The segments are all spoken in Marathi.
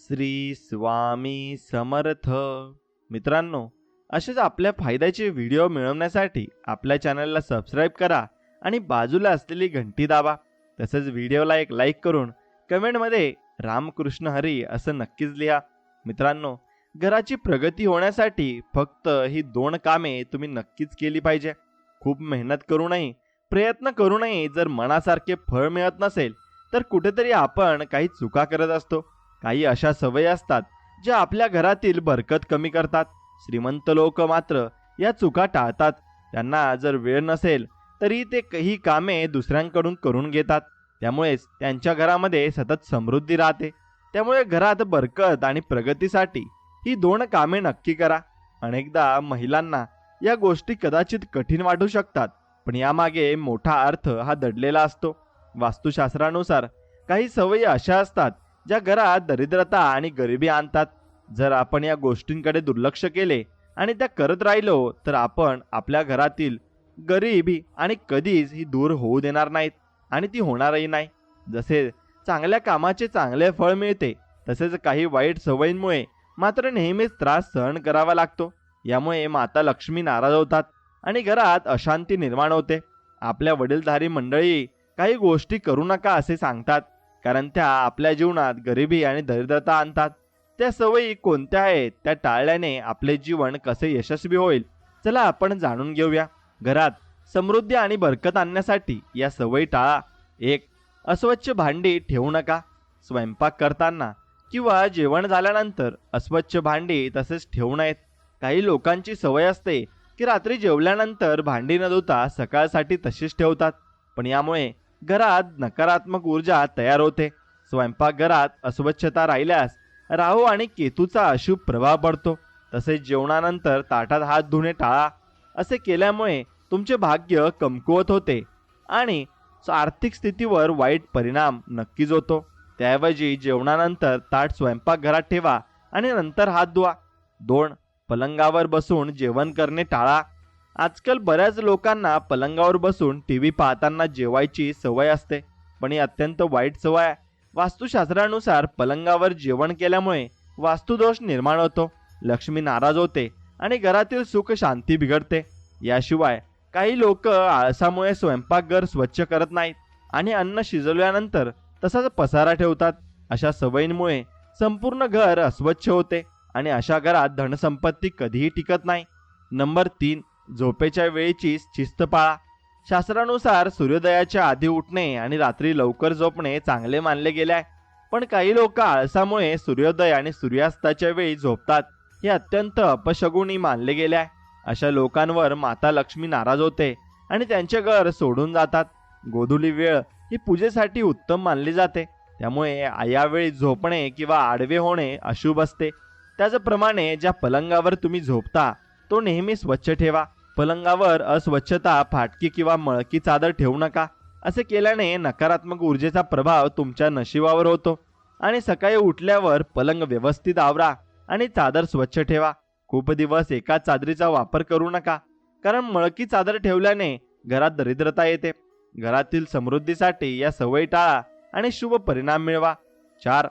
श्री स्वामी समर्थ. मित्रांनो, असेच आपल्या फायद्याचे व्हिडिओ मिळवण्यासाठी आपल्या चॅनलला सबस्क्राईब करा आणि बाजूला असलेली घंटी दाबा. तसंच व्हिडिओला एक लाईक करून कमेंटमध्ये रामकृष्ण हरी असं नक्कीच लिहा. मित्रांनो, घराची प्रगती होण्यासाठी फक्त ही 2 कामे तुम्ही नक्कीच केली पाहिजे. खूप मेहनत करूनही, प्रयत्न करूनही जर मनासारखे फळ मिळत नसेल तर कुठेतरी आपण काही चुका करत असतो. काही अशा सवयी असतात ज्या आपल्या घरातील बरकत कमी करतात. श्रीमंत लोक मात्र या चुका टाळतात. त्यांना जर वेळ नसेल तरी ते ही कामे दुसऱ्यांकडून करून घेतात. त्यामुळेच त्यांच्या घरामध्ये सतत समृद्धी राहते. त्यामुळे घरात बरकत आणि प्रगतीसाठी ही 2 कामे नक्की करा. अनेकदा महिलांना या गोष्टी कदाचित कठीण वाटू शकतात, पण यामागे मोठा अर्थ हा दडलेला असतो. वास्तुशास्त्रानुसार काही सवयी अशा असतात ज्या घरात दरिद्रता आणि गरिबी आणतात. जर आपण या गोष्टींकडे दुर्लक्ष केले आणि त्या करत राहिलो तर आपण आपल्या घरातील गरिबी आणि कधीच ही दूर होऊ देणार नाहीत आणि ती होणारही नाही. जसे चांगल्या कामाचे चांगले फळ मिळते, तसेच काही वाईट सवयींमुळे मात्र नेहमीच त्रास सहन करावा लागतो. यामुळे माता लक्ष्मी नाराज होतात आणि घरात अशांती निर्माण होते. आपल्या वडीलधारी मंडळी काही गोष्टी करू नका असे सांगतात, कारण त्या आपल्या जीवनात गरिबी आणि दरिद्रता आणतात. त्या सवयी कोणत्या आहेत त्या टाळल्याने आपले जीवन कसे यशस्वी होईल, चला आपण जाणून घेऊया. घरात समृद्धी आणि बरकत आणण्यासाठी या सवयी टाळा. 1. अस्वच्छ भांडी ठेवू नका. स्वयंपाक करताना किंवा जेवण झाल्यानंतर अस्वच्छ भांडी तसेच ठेवू नयेत. काही लोकांची सवय असते की रात्री जेवल्यानंतर भांडी न धुता सकाळसाठी तशीच ठेवतात, पण यामुळे घरात नकारात्मक ऊर्जा तयार होते. स्वयंपाकघरात अस्वच्छता राहिल्यास राहू आणि केतूचा अशुभ प्रभाव पडतो. तसेच जेवणानंतर ताटात हात धुणे टाळा. असे केल्यामुळे तुमचे भाग्य कमकुवत होते आणि आर्थिक स्थितीवर वाईट परिणाम नक्कीच होतो. त्याऐवजी जेवणानंतर ताट स्वयंपाकघरात ठेवा आणि नंतर हात धुवा. 2. पलंगावर बसून जेवण करणे टाळा. आजकाल बऱ्याच लोकांना पलंगावर बसून टीव्ही पाहताना जेवायची सवय असते, पण ही अत्यंत वाईट सवय आहे. वास्तुशास्त्रानुसार पलंगावर जेवण केल्यामुळे वास्तुदोष निर्माण होतो, लक्ष्मी नाराज होते आणि घरातील सुख शांती बिघडते. याशिवाय काही लोक आळसामुळे स्वयंपाकघर स्वच्छ करत नाहीत आणि अन्न शिजवल्यानंतर तसाच पसारा ठेवतात. अशा सवयींमुळे संपूर्ण घर अस्वच्छ होते आणि अशा घरात धनसंपत्ती कधीही टिकत नाही. नंबर 3. झोपेच्या वेळेची शिस्त पाळा. शास्त्रानुसार सूर्योदयाच्या आधी उठणे आणि रात्री लवकर झोपणे चांगले मानले गेले आहे, पण काही लोक आळसामुळे सूर्योदय आणि सूर्यास्ताच्या वेळी झोपतात. हे अत्यंत अपशगुनी मानले गेले आहे. अशा लोकांवर माता लक्ष्मी नाराज होते आणि त्यांचे घर सोडून जातात. गोधुली वेळ ही पूजेसाठी उत्तम मानली जाते, त्यामुळे यावेळी झोपणे किंवा आडवे होणे अशुभ असते. त्याचप्रमाणे ज्या पलंगावर तुम्ही झोपता तो नेहमी स्वच्छ ठेवा. पलंगावर अस्वच्छता, फाटकी किंवा मळकी चादर ठेवू नका. असे केल्याने नकारात्मक ऊर्जेचा प्रभाव तुमच्या नशिबावर होतो आणि सकाळी उठल्यावर पलंग व्यवस्थित आवरा आणि चादर स्वच्छ ठेवा. खूप दिवस एकाच चादरीचा वापर करू नका, कारण मळकी चादर ठेवल्याने घरात दरिद्रता येते. घरातील समृद्धीसाठी या सवयी टाळा आणि शुभ परिणाम मिळवा. 4.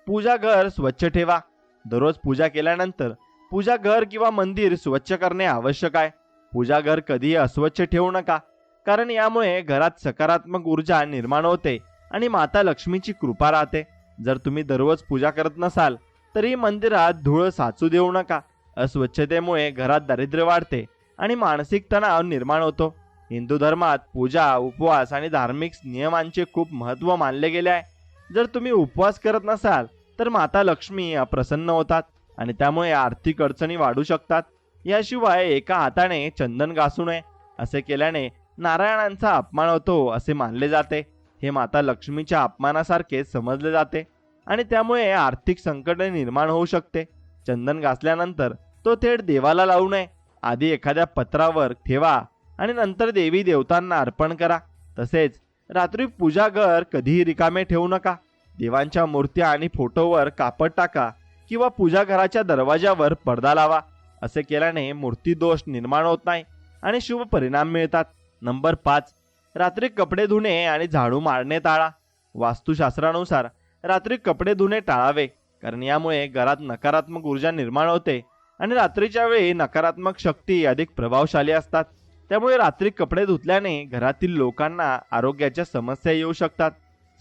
पूजा घर स्वच्छ ठेवा. दररोज पूजा केल्यानंतर पूजा घर किंवा मंदिर स्वच्छ करणे आवश्यक आहे. पूजा घर कधीही अस्वच्छ ठेवू नका, कारण यामुळे घरात सकारात्मक ऊर्जा निर्माण होते आणि माता लक्ष्मीची कृपा राहते. जर तुम्ही दररोज पूजा करत नसाल तरी मंदिरात धूळ साचू देऊ नका. अस्वच्छतेमुळे घरात दारिद्र्य वाढते आणि मानसिक तणाव निर्माण होतो. हिंदू धर्मात पूजा, उपवास आणि धार्मिक नियमांचे खूप महत्त्व मानले गेले आहे. जर तुम्ही उपवास करत नसाल तर माता लक्ष्मी अप्रसन्न होतात आणि त्यामुळे आर्थिक अडचणी वाढू शकतात. याशिवाय एका हाताने चंदन घासू नये. असे केल्याने नारायणांचा अपमान होतो असे मानले जाते. हे माता लक्ष्मीच्या अपमानासारखे समजले जाते आणि त्यामुळे आर्थिक संकट निर्माण होऊ शकते. चंदन घासल्यानंतर तो थेट देवाला लावू नये. आधी एखाद्या पत्रावर ठेवा आणि नंतर देवी देवतांना अर्पण करा. तसेच रात्री पूजा घर कधीही रिकामे ठेवू नका. देवांच्या मूर्त्या आणि फोटोवर कापड टाका किंवा पूजा घराच्या दरवाजावर पडदा लावा. असे केल्याने मूर्ती दोष निर्माण होत नाही आणि शुभ परिणाम मिळतात. नंबर 5. रात्री कपडे धुणे आणि झाडू मारणे टाळा. वास्तुशास्त्रानुसार रात्री कपडे धुणे टाळावे, कारण यामुळे घरात नकारात्मक ऊर्जा निर्माण होते आणि रात्रीच्या वेळी नकारात्मक शक्ती अधिक प्रभावशाली असतात. त्यामुळे रात्री कपडे धुतल्याने घरातील लोकांना आरोग्याच्या समस्या येऊ शकतात.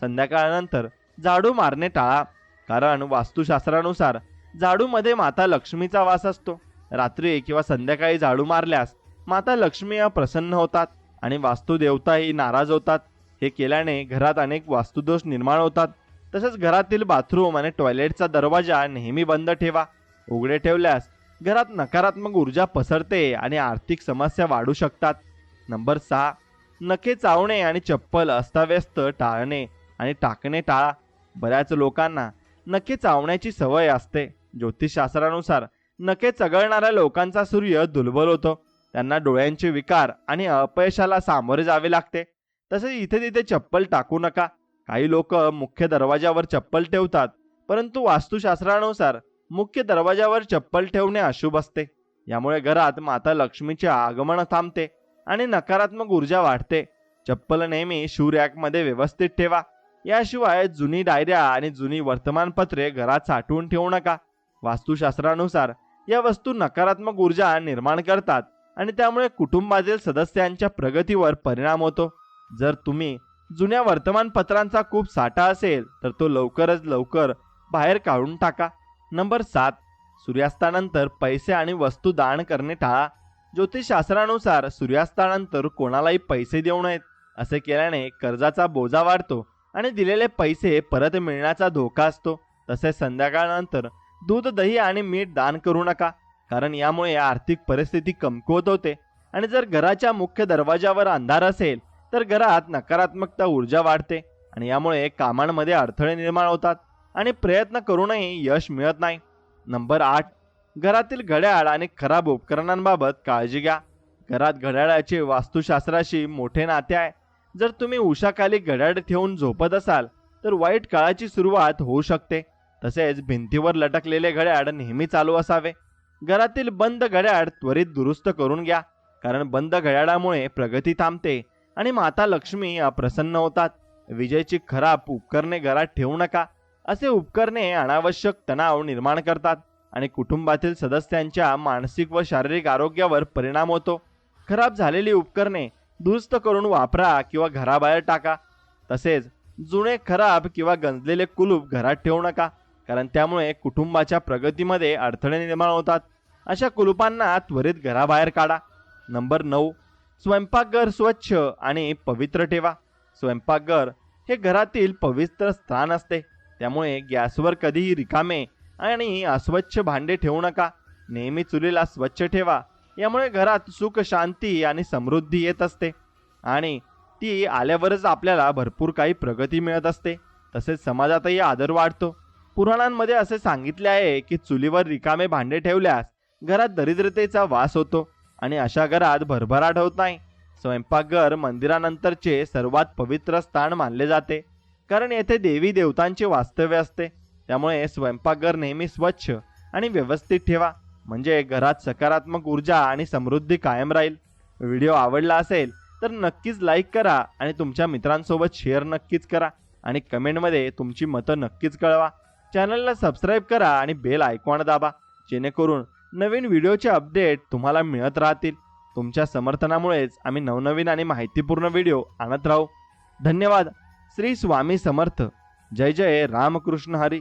संध्याकाळनंतर झाडू मारणे टाळा, कारण वास्तुशास्त्रानुसार झाडूमध्ये माता लक्ष्मीचा वास असतो. रात्री किंवा संध्याकाळी झाडू मारल्यास माता लक्ष्मी प्रसन्न होतात आणि वास्तुदेवताही नाराज होतात. हे केल्याने घरात अनेक वास्तुदोष निर्माण होतात. तसेच घरातील बाथरूम आणि टॉयलेटचा दरवाजा नेहमी बंद ठेवा. उघडे ठेवल्यास घरात नकारात्मक ऊर्जा पसरते आणि आर्थिक समस्या वाढू शकतात. नंबर 6, नखे चावणे आणि चप्पल अस्ताव्यस्त टाळणे आणि टाकणे टाळा. बऱ्याच लोकांना नखे चावण्याची सवय असते. ज्योतिषशास्त्रानुसार नखे चघळणाऱ्या लोकांचा सूर्य दुर्बल होतो. त्यांना डोळ्यांचे विकार आणि अपयशाला सामोरे जावे लागते. तसेच इथे तिथे चप्पल टाकू नका. काही लोक मुख्य दरवाजावर चप्पल ठेवतात, परंतु वास्तुशास्त्रानुसार मुख्य दरवाजावर चप्पल ठेवणे अशुभ असते. यामुळे घरात माता लक्ष्मीचे आगमन थांबते आणि नकारात्मक ऊर्जा वाढते. चप्पल नेहमी शू रॅकमध्ये व्यवस्थित ठेवा. याशिवाय जुनी डायऱ्या आणि जुनी वर्तमानपत्रे घरात साठवून ठेवू नका. वास्तुशास्त्रानुसार या वस्तू नकारात्मक ऊर्जा निर्माण करतात आणि त्यामुळे कुटुंबातील सदस्यांच्या प्रगतीवर परिणाम होतो. जर तुम्ही जुन्या वर्तमानपत्रांचा खूप साठा असेल तर तो लवकरच लवकर बाहेर काढून टाका. नंबर 7, सूर्यास्तानंतर पैसे आणि वस्तू दान करणे टाळा. ज्योतिषशास्त्रानुसार सूर्यास्तानंतर कोणालाही पैसे देऊ नयेत. असे केल्याने कर्जाचा बोजा वाढतो आणि दिलेले पैसे परत मिळण्याचा धोका असतो. तसेच संध्याकाळनंतर दूध, दही आणि मीठ दान करू नका, कारण यामुळे आर्थिक परिस्थिती कमकुवत होते. आणि जर घराच्या मुख्य दरवाजावर अंधार असेल तर घरात नकारात्मकता ऊर्जा वाढते आणि यामुळे कामांमध्ये अडथळे निर्माण होतात आणि प्रयत्न करूनही यश मिळत नाही. नंबर 8, घरातील घड्याळ आणि खराब उपकरणांबाबत काळजी घ्या. घरात घड्याळाचे वास्तुशास्त्राशी मोठे नाते आहे. जर तुम्ही उशाखाली घड्याळ ठेवून झोपत असाल तर वाईट काळाची सुरुवात होऊ शकते. तसेच भिंतीवर लटकलेले घड्याळ नेहमी चालू असावे. घरातील बंद घड्याळ त्वरित दुरुस्त करून घ्या, कारण बंद घड्याळामुळे प्रगती थांबते आणि माता लक्ष्मी अप्रसन्न होतात. विजेची खराब उपकरणे घरात ठेवू नका. असे उपकरणे अनावश्यक तणाव निर्माण करतात आणि कुटुंबातील सदस्यांच्या मानसिक व शारीरिक आरोग्यावर परिणाम होतो. खराब झालेली उपकरणे दुरुस्त करून वापरा किंवा घराबाहेर टाका. तसेच जुने, खराब किंवा गंजलेले कुलूप घरात ठेवू नका, कारण त्यामुळे कुटुंबाच्या प्रगतीमध्ये अडथळे निर्माण होतात. अशा कुलूपांना त्वरित घराबाहेर काढा. नंबर 9, स्वयंपाकघर स्वच्छ आणि पवित्र ठेवा. स्वयंपाकघर हे घरातील पवित्र स्थान असते. त्यामुळे गॅसवर कधीही रिकामे आणि अस्वच्छ भांडे ठेवू नका. नेहमी चुलीला स्वच्छ ठेवा. यामुळे घरात सुख, शांती आणि समृद्धी येत असते आणि ती आल्यावरच आपल्याला भरपूर काही प्रगती मिळत असते. तसेच समाजातही आदर वाढतो. पुराणांमध्ये असे सांगितले आहे की चुलीवर रिकामे भांडे ठेवल्यास घरात दरिद्रतेचा वास होतो आणि अशा घरात भरभराट होत नाही. स्वयंपाकघर मंदिरानंतरचे सर्वात पवित्र स्थान मानले जाते, कारण येथे देवी देवतांचे वास्तव्य असते. त्यामुळे स्वयंपाकघर नेहमी स्वच्छ आणि व्यवस्थित ठेवा, म्हणजे घरात सकारात्मक ऊर्जा आणि समृद्धी कायम राहील. व्हिडिओ आवडला असेल तर नक्कीच लाईक करा आणि तुमच्या मित्रांसोबत शेअर नक्कीच करा आणि कमेंटमध्ये तुमची मतं नक्कीच कळवा. चॅनलला सबस्क्राईब करा आणि बेल आयकॉन दाबा, जेणेकरून नवीन व्हिडिओचे अपडेट तुम्हाला मिळत राहतील. तुमच्या समर्थनामुळेच आम्ही नवनवीन आणि माहितीपूर्ण व्हिडिओ आणत राहू. धन्यवाद. श्री स्वामी समर्थ. जय जय रामकृष्ण हरी.